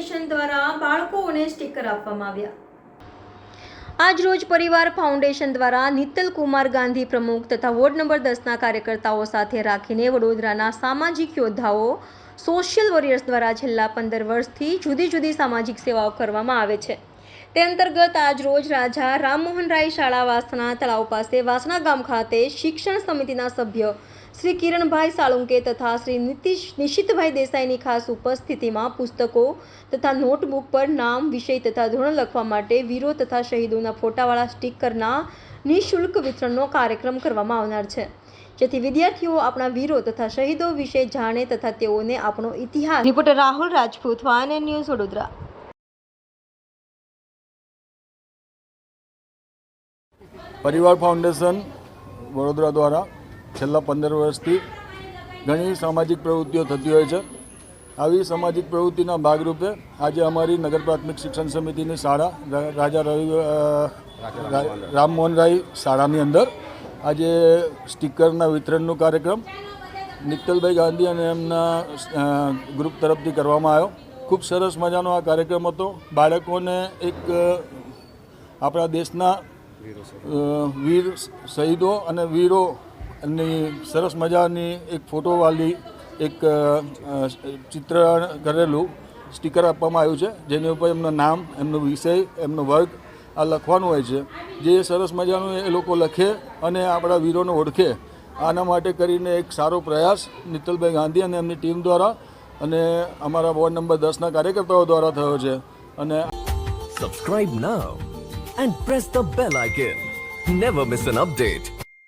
Foundation દ્વારા બાળકોને sticker આપવામાં આવ્યા। આજ રોજ પરિવાર ફાઉન્ડેશન દ્વારા નિત્તલ કુમાર ગાંધી પ્રમુખ તથા વોર્ડ નંબર 10ના કાર્યકર્તાઓ સાથે રાખીને વડોદરાના સામાજિક યોદ્ધાઓ સોશિયલ વોરિયર્સ દ્વારા છેલ્લા 15 વર્ષથી જુદી જુદી સામાજિક સેવાઓ કરવામાં આવે છે। તે અંતર્ગત આજ રોજ રાજા રામમોહન રાય શાળા વાસણા તળાવ પાસે વાસણા ગામ ખાતે શિક્ષણ સમિતિના સભ્ય શ્રી કિરણભાઈ સાળુંકે તથા શ્રી નિશિતભાઈ દેસાઈની ખાસ ઉપસ્થિતિમાં પુસ્તકો તથા નોટબુક પર નામ, વિષય તથા ધોરણ લખવા માટે વીરો તથા શહીદોના ફોટાવાળા સ્ટીકરના નિઃશુલ્ક વિતરણનો કાર્યક્રમ કરવામાં આવનાર છે, જેથી વિદ્યાર્થીઓ આપણા વીરો તથા શહીદો વિશે જાણે તથા તેઓને આપણો ઇતિહાસ। Reporter Rahul Rajput, van news, Vadodara. પરિવાર ફાઉન્ડેશન વડોદરા દ્વારા છેલ્લા 15 વર્ષથી ઘણી સામાજિક પ્રવૃત્તિઓ થતી હોય છે। આવી સામાજિક પ્રવૃત્તિના ભાગરૂપે આજે અમારી નગર પ્રાથમિક શિક્ષણ સમિતિની શાળા રાજા રામમોહન રાય શાળાની અંદર આજે સ્ટીકરના વિતરણનો કાર્યક્રમ નિત્તલભાઈ ગાંધી અને એમના ગ્રુપ તરફથી કરવામાં આવ્યો। ખૂબ સરસ મજાનો આ કાર્યક્રમ હતો। બાળકોને એક આપણા દેશના વીર શહીદો અને વીરોની સરસ મજાની એક ફોટોવાળી એક ચિત્ર કરેલું સ્ટીકર આપવામાં આવ્યું છે, જેની ઉપર એમનું નામ, એમનો વિષય, એમનો વર્ગ આ લખવાનું હોય છે, જે સરસ મજાનું એ લોકો લખે અને આપણા વીરોને ઓળખે। આના માટે કરીને એક સારો પ્રયાસ નિત્તલભાઈ ગાંધી અને એમની ટીમ દ્વારા અને અમારા વોર્ડ નંબર 10ના કાર્યકર્તાઓ દ્વારા થયો છે। અને Subscribe now and press the bell icon. Never miss an update.